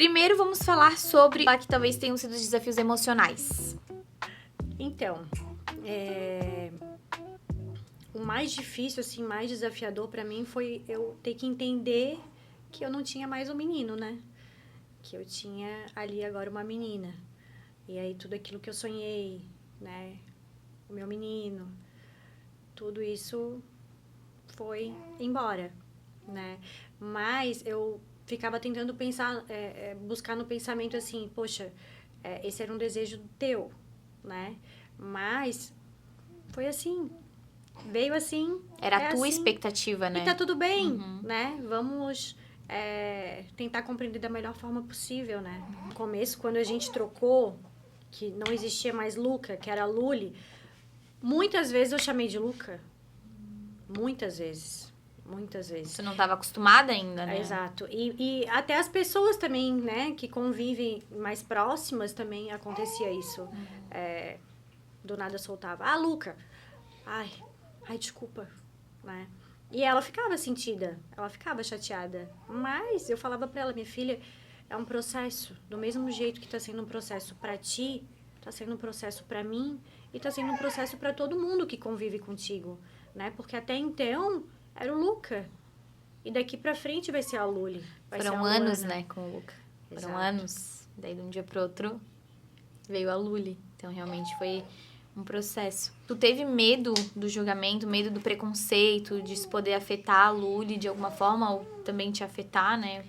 Primeiro vamos falar sobre que talvez tenham sido os desafios emocionais. Então, o mais difícil, assim, mais desafiador pra mim foi eu ter que entender que eu não tinha mais um menino, né? Que eu tinha ali agora uma menina. E aí tudo aquilo que eu sonhei, né? O meu menino, tudo isso foi embora, né? Mas eu ficava tentando pensar, buscar no pensamento assim, poxa, esse era um desejo teu, né? Mas foi assim, veio assim. Era a tua assim, expectativa, né? E tá tudo bem, né? Vamos tentar compreender da melhor forma possível, né? No começo, quando a gente trocou, que não existia mais Luca, que era Luli, muitas vezes eu chamei de Luca. Muitas vezes. Muitas vezes. Você não estava acostumada ainda, né? Exato. E até as pessoas também, né, que convivem mais próximas também acontecia isso. Do nada soltava, Luca. Ai, desculpa, né? E ela ficava sentida, ela ficava chateada. Mas eu falava pra ela, minha filha, é um processo. Do mesmo jeito que tá sendo um processo pra ti, tá sendo um processo pra mim e tá sendo um processo pra todo mundo que convive contigo, né? Porque até então era o Luca. E daqui pra frente vai ser a Luli. Foram anos, né, com o Luca. Foram anos. Daí, de um dia pro outro, veio a Luli. Então, realmente, foi um processo. Tu teve medo do julgamento, medo do preconceito, de isso poder afetar a Luli de alguma forma, ou também te afetar, né?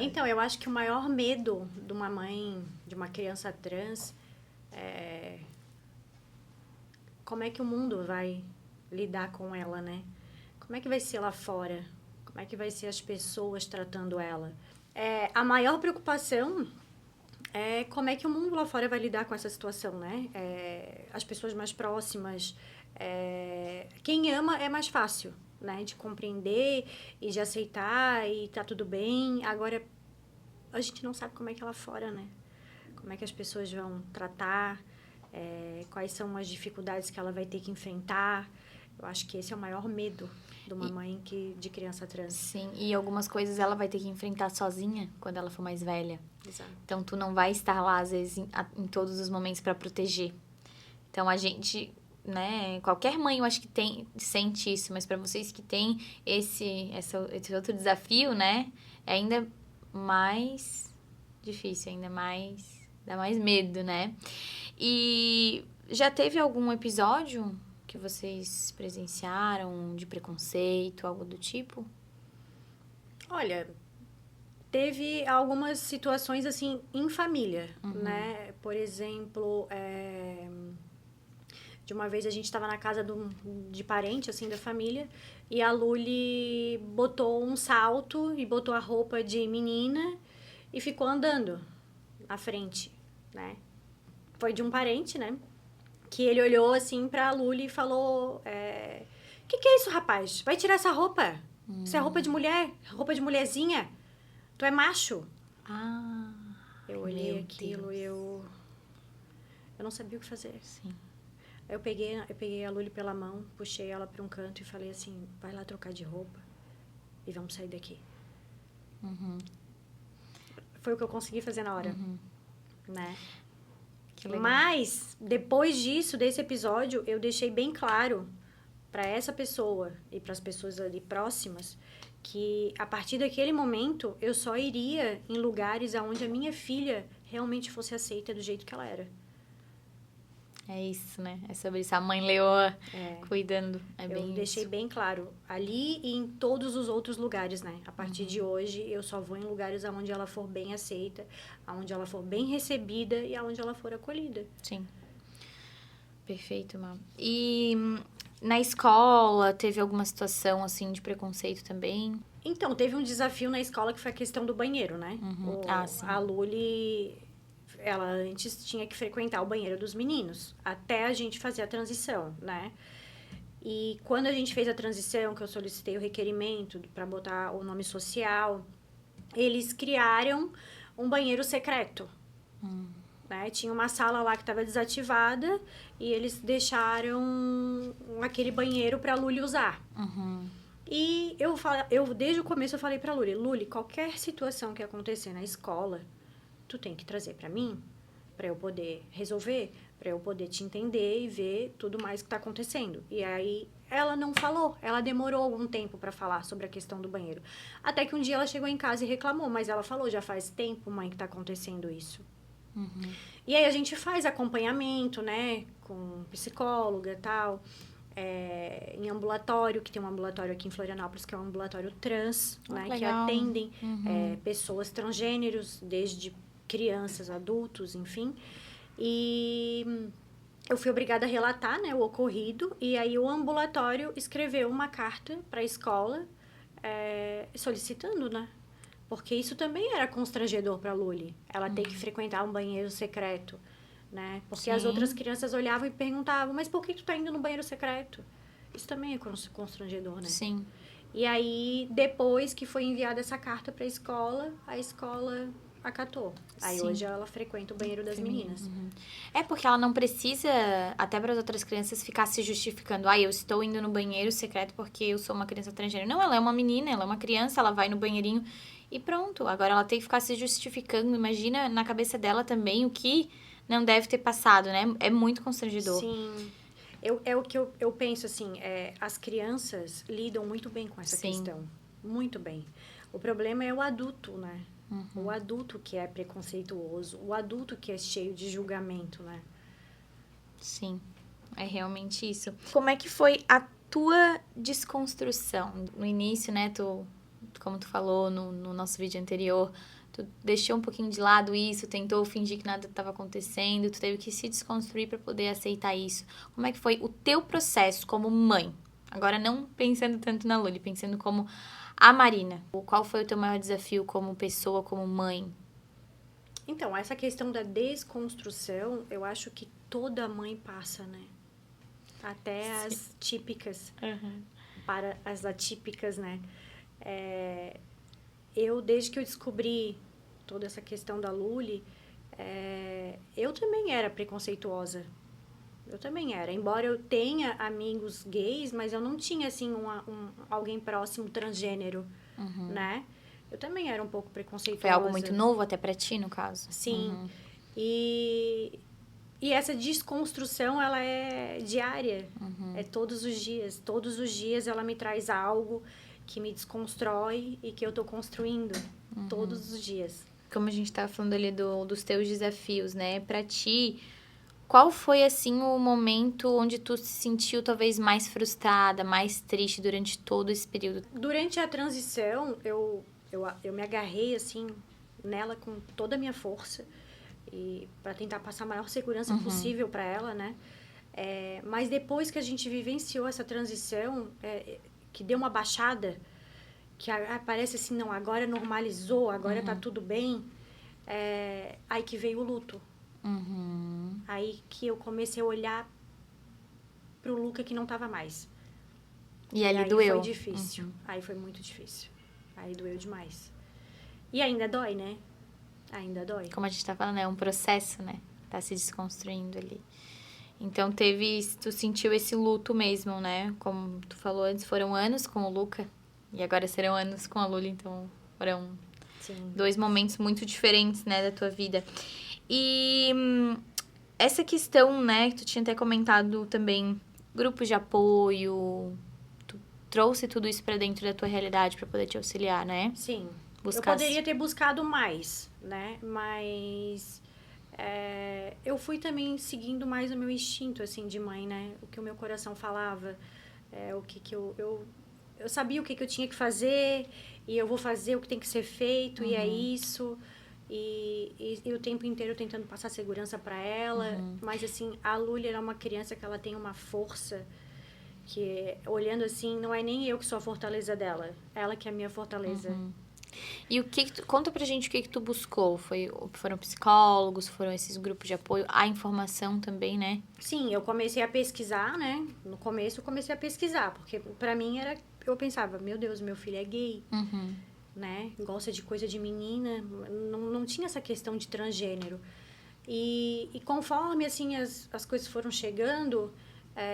Então, eu acho que o maior medo de uma mãe, de uma criança trans, é como é que o mundo vai lidar com ela, né? Como é que vai ser lá fora? Como é que vai ser as pessoas tratando ela? A maior preocupação é como é que o mundo lá fora vai lidar com essa situação, né? As pessoas mais próximas. Quem ama é mais fácil, né? De compreender e de aceitar e tá tudo bem. Agora, a gente não sabe como é que é lá fora, né? Como é que as pessoas vão tratar, quais são as dificuldades que ela vai ter que enfrentar. Eu acho que esse é o maior medo de uma mãe de criança trans. Sim, e algumas coisas ela vai ter que enfrentar sozinha quando ela for mais velha. Exato. Então, tu não vai estar lá, às vezes, em todos os momentos para proteger. Então, a gente, né, qualquer mãe eu acho que sente isso, mas para vocês que têm esse outro desafio, né, é ainda mais difícil, dá mais medo, né? E já teve algum episódio que vocês presenciaram de preconceito, algo do tipo? Olha, teve algumas situações, assim, em família, né? Por exemplo, de uma vez a gente estava na casa de parente, assim, da família, e a Luli botou um salto e botou a roupa de menina e ficou andando na frente, né? Foi de um parente, né? Que ele olhou, assim, pra Luli e falou... que é isso, rapaz? Vai tirar essa roupa? Isso é roupa de mulher, roupa de mulherzinha. Tu é macho. Eu olhei aquilo e eu não sabia o que fazer. Sim. Eu peguei a Luli pela mão, puxei ela para um canto e falei assim, vai lá trocar de roupa e vamos sair daqui. Foi o que eu consegui fazer na hora, né? Que legal. Mas, depois disso, desse episódio, eu deixei bem claro para essa pessoa e para as pessoas ali próximas que, a partir daquele momento, eu só iria em lugares onde a minha filha realmente fosse aceita do jeito que ela era. É isso, né? É sobre isso. A mãe leoa cuidando. Eu deixei bem claro. Ali e em todos os outros lugares, né? A partir de hoje, eu só vou em lugares onde ela for bem aceita, onde ela for bem recebida e onde ela for acolhida. Sim. Perfeito, Má. E na escola, teve alguma situação, assim, de preconceito também? Então, teve um desafio na escola que foi a questão do banheiro, né? Sim. A Luli, ela antes tinha que frequentar o banheiro dos meninos, até a gente fazer a transição, né? E quando a gente fez a transição, que eu solicitei o requerimento para botar o nome social, eles criaram um banheiro secreto. Né? Tinha uma sala lá que estava desativada e eles deixaram aquele banheiro para a Luli usar. E desde o começo eu falei pra Luli, qualquer situação que acontecer na escola, tu tem que trazer pra mim, pra eu poder resolver, pra eu poder te entender e ver tudo mais que tá acontecendo. E aí ela não falou, ela demorou algum tempo pra falar sobre a questão do banheiro. Até que um dia ela chegou em casa e reclamou, mas ela falou, já faz tempo, mãe, que tá acontecendo isso. E aí a gente faz acompanhamento, né, com psicóloga e tal, em ambulatório, que tem um ambulatório aqui em Florianópolis, que é um ambulatório trans, né, que legal. atendem pessoas transgêneros, desde crianças, adultos, enfim. E eu fui obrigada a relatar, né, o ocorrido, e aí o ambulatório escreveu uma carta para a escola solicitando, né? Porque isso também era constrangedor para a Luli, ela ter que frequentar um banheiro secreto, né? Porque as Sim. outras crianças olhavam e perguntavam, mas por que tu tá indo no banheiro secreto? Isso também é constrangedor, né? Sim. E aí, depois que foi enviada essa carta para a escola acatou. Aí Sim. hoje ela frequenta o banheiro das meninas. É porque ela não precisa, até para as outras crianças, ficar se justificando. Eu estou indo no banheiro secreto porque eu sou uma criança transgênero. Não, ela é uma menina, ela é uma criança, ela vai no banheirinho e pronto. Agora ela tem que ficar se justificando. Imagina na cabeça dela também o que não deve ter passado, né? É muito constrangedor. Sim. É o que eu penso, assim, as crianças lidam muito bem com essa questão. Muito bem. O problema é o adulto, né? O adulto que é preconceituoso, o adulto que é cheio de julgamento, né? Sim, é realmente isso. Como é que foi a tua desconstrução? No início, né, como tu falou no nosso vídeo anterior, tu deixou um pouquinho de lado isso, tentou fingir que nada estava acontecendo, tu teve que se desconstruir para poder aceitar isso. Como é que foi o teu processo como mãe? Agora não pensando tanto na Luli, pensando como a Marina. Qual foi o teu maior desafio como pessoa, como mãe? Então, essa questão da desconstrução, eu acho que toda mãe passa, né? Até as típicas, para as atípicas, né? Desde que eu descobri toda essa questão da Luli, eu também era preconceituosa. Eu também era. Embora eu tenha amigos gays, mas eu não tinha, assim, alguém próximo transgênero, né? Eu também era um pouco preconceituosa. Foi algo muito novo até pra ti, no caso? Sim. E essa desconstrução, ela é diária. É todos os dias. Todos os dias ela me traz algo que me desconstrói e que eu tô construindo. Todos os dias. Como a gente tava falando ali dos teus desafios, né? Pra ti, qual foi, assim, o momento onde tu se sentiu talvez mais frustrada, mais triste durante todo esse período? Durante a transição, eu me agarrei, assim, nela com toda a minha força. E para tentar passar a maior segurança possível para ela, né? Mas depois que a gente vivenciou essa transição, que deu uma baixada, que parece assim, não, agora normalizou, agora tá tudo bem, aí que veio o luto. Aí que eu comecei a olhar pro Luca que não tava mais. E ali aí doeu? Foi difícil. Aí foi muito difícil. Aí doeu demais. E ainda dói, né? Ainda dói. Como a gente tá falando, é um processo, né? Tá se desconstruindo ali. Então, tu sentiu esse luto mesmo, né? Como tu falou antes, foram anos com o Luca. E agora serão anos com a Luli, então foram Sim. 2 momentos muito diferentes, né, da tua vida. E essa questão, né, que tu tinha até comentado também, grupos de apoio, tu trouxe tudo isso pra dentro da tua realidade pra poder te auxiliar, né? Sim. Buscar... Eu poderia ter buscado mais, né? Mas eu fui também seguindo mais o meu instinto, assim, de mãe, né? O que o meu coração falava, o que eu sabia o que eu tinha que fazer e eu vou fazer o que tem que ser feito e é isso. E o tempo inteiro tentando passar segurança para ela. Mas, assim, a Luli era uma criança que ela tem uma força que, olhando assim, não é nem eu que sou a fortaleza dela. Ela que é a minha fortaleza. E conta pra gente o que tu buscou? Foram psicólogos, foram esses grupos de apoio, a informação também, né? Sim, eu comecei a pesquisar, né? No começo eu comecei a pesquisar, porque pra mim eu pensava, meu Deus, meu filho é gay, né? Gosta de coisa de menina, não tinha essa questão de transgênero. E conforme, assim, as coisas foram chegando,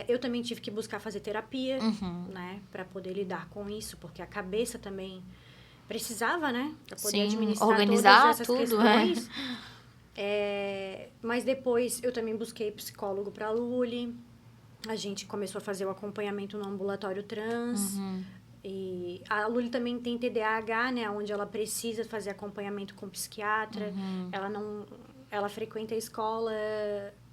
Eu também tive que buscar fazer terapia, Uhum. né? Para poder lidar com isso, porque a cabeça também precisava, né? Para poder Sim, administrar organizar todas essas tudo, questões. Mas depois eu também busquei psicólogo para a Luli. A gente começou a fazer o acompanhamento no ambulatório trans. Uhum. E a Luli também tem TDAH, né? Onde ela precisa fazer acompanhamento com psiquiatra. Uhum. Ela frequenta a escola,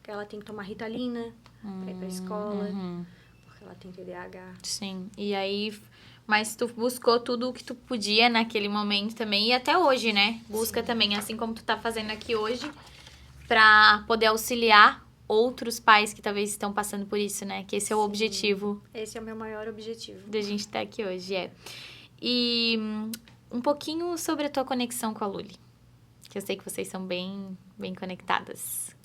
ela tem que tomar Ritalina para ir para a escola, Uhum. porque ela tem TDAH. Sim, e aí... Mas tu buscou tudo o que tu podia naquele momento também, e até hoje, né? Busca também, assim como tu tá fazendo aqui hoje, pra poder auxiliar outros pais que talvez estão passando por isso, né? Que esse é o objetivo Esse é o meu maior objetivo. da gente estar aqui hoje, E um pouquinho sobre a tua conexão com a Luli, que eu sei que vocês são bem, bem conectadas.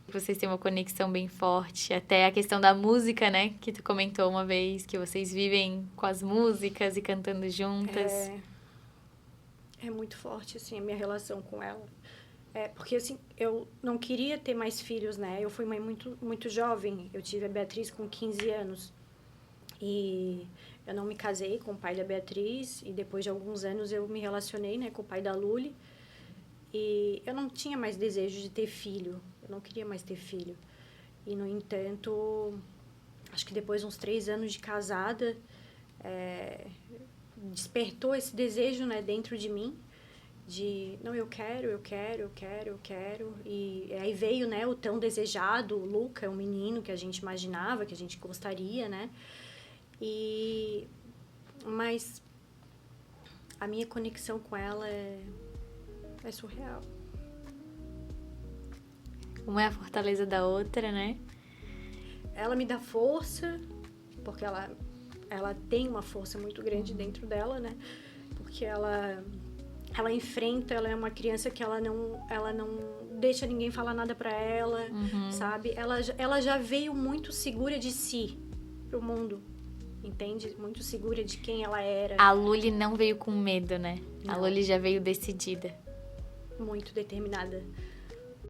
Vocês têm uma conexão bem forte, até a questão da música, né? Que tu comentou uma vez, que vocês vivem com as músicas e cantando juntas. É muito forte, assim, a minha relação com ela. Porque, assim, eu não queria ter mais filhos, né? Eu fui mãe muito, muito jovem. Eu tive a Beatriz com 15 anos. E eu não me casei com o pai da Beatriz. E depois de alguns anos eu me relacionei, né, com o pai da Luli. E eu não tinha mais desejo de ter filho. Eu não queria mais ter filho. E, no entanto, acho que depois de uns 3 anos de casada, despertou esse desejo, né, dentro de mim. De, não, eu quero. E aí veio, né, o tão desejado, o Luca, o menino que a gente imaginava, que a gente gostaria, né? Mas a minha conexão com ela é surreal. Uma é a fortaleza da outra, né? Ela me dá força, porque ela tem uma força muito grande dentro dela, né? Porque ela enfrenta, ela é uma criança que ela não deixa ninguém falar nada pra ela, sabe? Ela já veio muito segura de si pro mundo, entende? Muito segura de quem ela era. A Luli não veio com medo, né? Não. A Luli já veio decidida. Muito determinada.